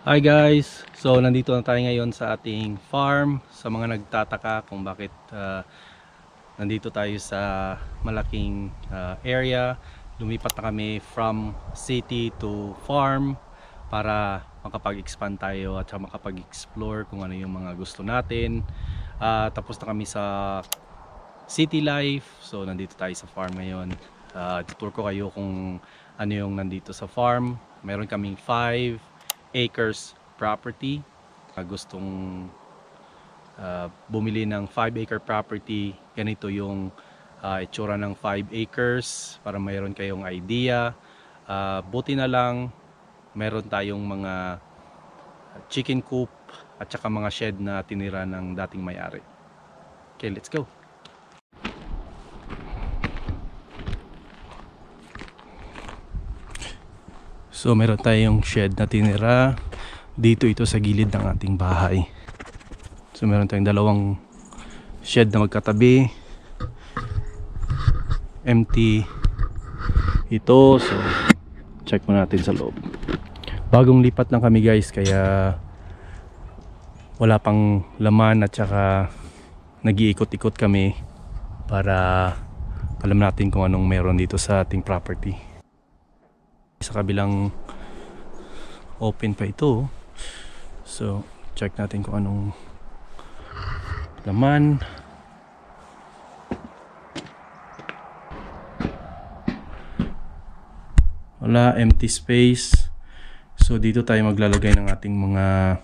Hi guys! So nandito na tayo ngayon sa ating farm. Sa mga nagtataka kung bakit nandito tayo sa malaking area, lumipat na kami from city to farm para makapag-expand tayo at makapag-explore kung ano yung mga gusto natin. Tapos na kami sa city life, so nandito tayo sa farm ngayon. Tutur ko kayo kung ano yung nandito sa farm. Meron kaming 5 acres property. Gustong bumili ng 5-acre property, ganito yung itsura ng 5 acres para mayroon kayong idea. Buti na lang meron tayong mga chicken coop at saka mga shed na tinira ng dating may-ari. Okay, let's go. So meron tayong shed na tinira dito, ito sa gilid ng ating bahay. So meron tayong dalawang shed na magkatabi, empty ito. So check mo natin sa loob. Bagong lipat lang kami guys, kaya wala pang laman at saka nag-iikot-ikot kami para alam natin kung anong meron dito sa ating property. Sa kabilang open pa ito, so check natin kung anong laman. Wala, empty space. So dito tayo maglalagay ng ating mga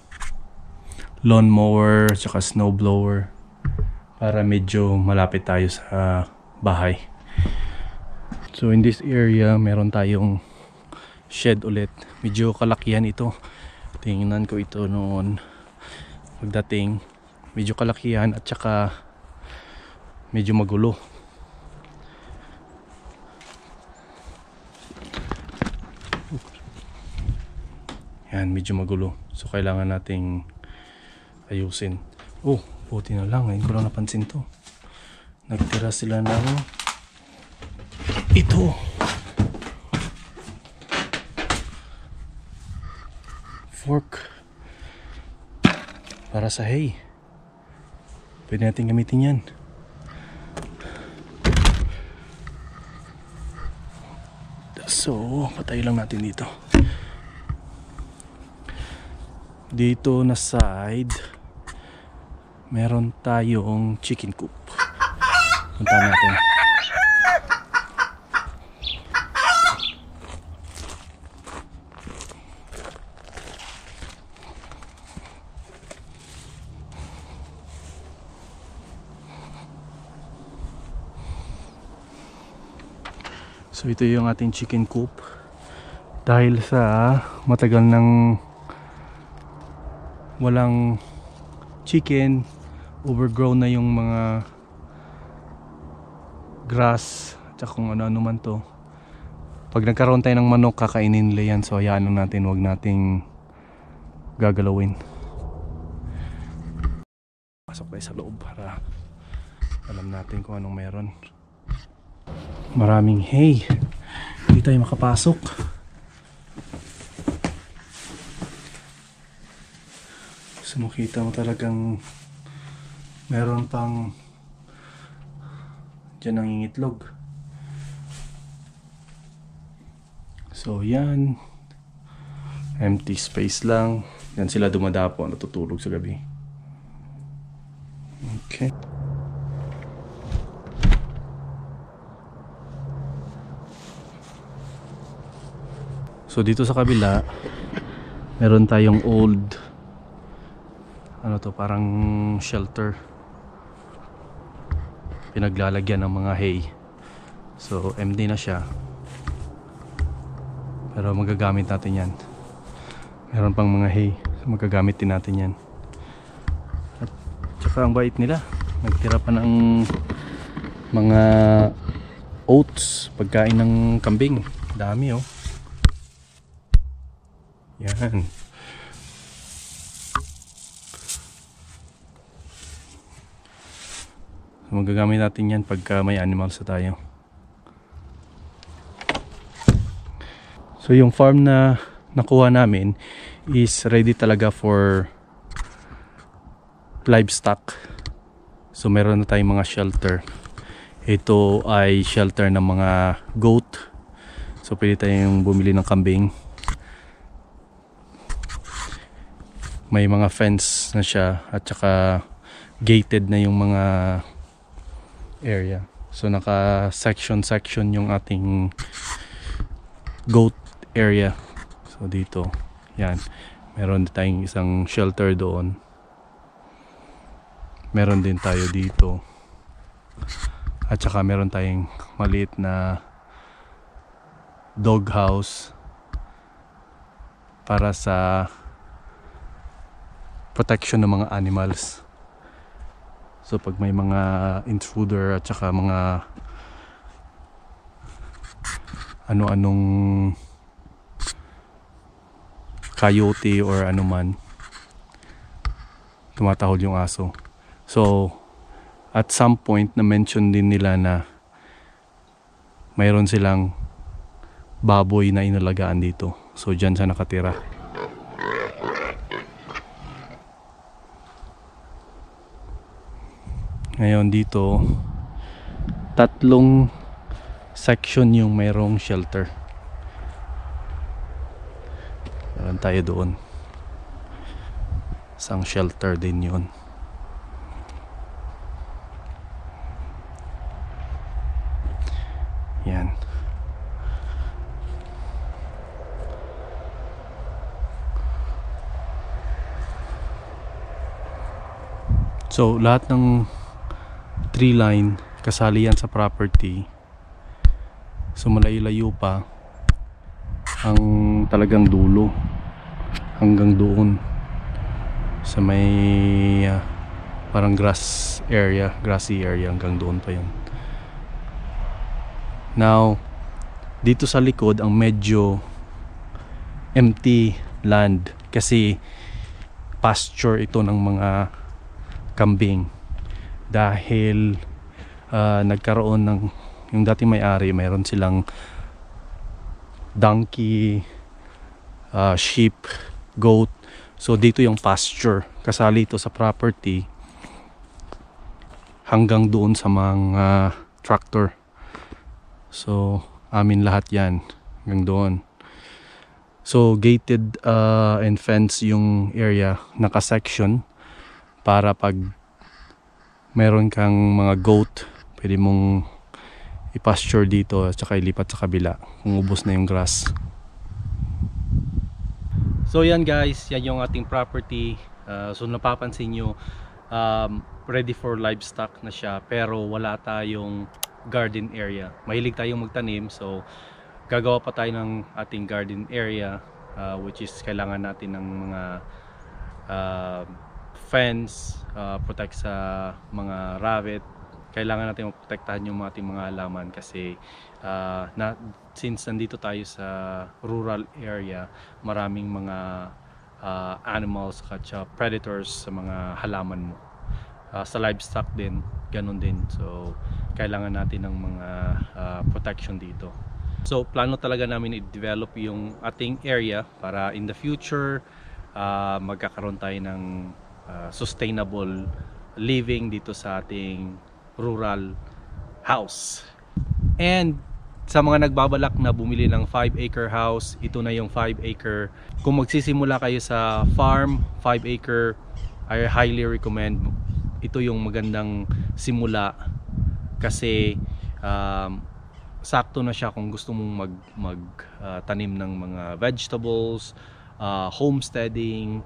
lawn mower at saka snow blower para medyo malapit tayo sa bahay. So in this area meron tayong shed ulit. Medyo kalakihan ito. Tingnan ko ito noon pagdating. Medyo kalakihan at saka medyo magulo. Yan, medyo magulo. So kailangan nating ayusin. Oh, buti na lang. Ngayon ko lang napansin to. Nagtira sila ng ito. Fork para sa hay. Pwede natin gamitin yan. So patay lang natin dito. Dito na side meron tayong chicken coop. Punta natin. So ito yung ating chicken coop. Dahil sa matagal nang walang chicken, overgrown na yung mga grass at kung ano-ano man to. Pag nagkaroon tayo ng manok, kakainin nila yan. So hayaan lang natin, wag nating gagalawin. Pasok tayo sa loob para alam natin kung anong meron. Maraming hay. Hindi tayo makapasok. So makita mo talagang meron pang dyan nangingitlog. So yan, empty space lang. Yan sila dumadapo, natutulog sa gabi. Okay. So dito sa kabila meron tayong old ano to, parang shelter, pinaglalagyan ng mga hay. So empty na siya, pero magagamit natin yan. Meron pang mga hay, so magagamit din natin yan. At saka ang bait nila, nagtira pa ng mga oats, pagkain ng kambing. Dami oh. Yan. So, magagamit natin yan pagka may animals na tayo. So yung farm na nakuha namin is ready talaga for livestock. So meron na tayong mga shelter. Ito ay shelter ng mga goat. So pwede tayong bumili ng kambing. May mga fence na siya at saka gated na yung mga area. So naka section yung ating goat area. So dito, yan. Meron tayong isang shelter doon. Meron din tayo dito. At saka meron tayong maliit na dog house para sa protection ng mga animals. So pag may mga intruder at saka mga ano-anong coyote or anuman, tumatahol yung aso. So at some point na mention din nila na mayroon silang baboy na inalagaan dito. So dyan sa nakatira. Ngayon dito 3 section yung mayroong shelter. Meron tayo doon. Isang shelter din yun. Yan. So lahat ng tree line kasali yan sa property. So malayo-layo pa ang talagang dulo hanggang doon sa may parang grassy area hanggang doon pa yun. Now dito sa likod ang medyo empty land kasi pasture ito ng mga kambing dahil nagkaroon ng yung dating may-ari, mayroon silang donkey, sheep, goat. So dito yung pasture kasali ito sa property hanggang doon sa mga tractor. So amin lahat yan hanggang doon. So gated and fence yung area, naka-section para pag meron kang mga goat pwede mong i-pasture dito at saka ilipat sa kabila kung ubos na yung grass. So yan guys, yan yung ating property. So napapansin nyo, ready for livestock na siya pero wala tayong garden area. Mahilig tayong magtanim, so gagawa pa tayo ng ating garden area, which is kailangan natin ng mga fence, protect sa mga rabbit. Kailangan natin maprotektahan yung ating mga halaman kasi since nandito tayo sa rural area, maraming mga animals at predators sa mga halaman mo. Sa livestock din, ganun din. So kailangan natin ng mga protection dito. So plano talaga namin i-develop yung ating area para in the future magkakaroon tayo ng sustainable living dito sa ating rural house. And sa mga nagbabalak na bumili ng 5-acre house, ito na yung 5-acre. Kung magsisimula kayo sa farm, 5-acre, I highly recommend. Ito yung magandang simula kasi sakto na siya kung gusto mong magtanim ng mga vegetables, homesteading,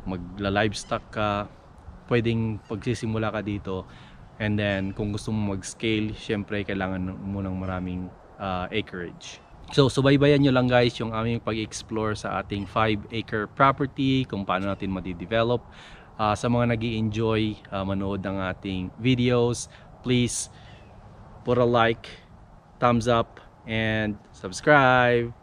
magla-livestock ka, pwedeng pagsisimula ka dito. And then kung gusto mo mag-scale, syempre kailangan mo ng maraming acreage. So subaybayan nyo lang guys yung aming pag-explore sa ating 5-acre property, kung paano natin madi-develop. Sa mga nag-i-enjoy manood ng ating videos, please put a like, thumbs up, and subscribe.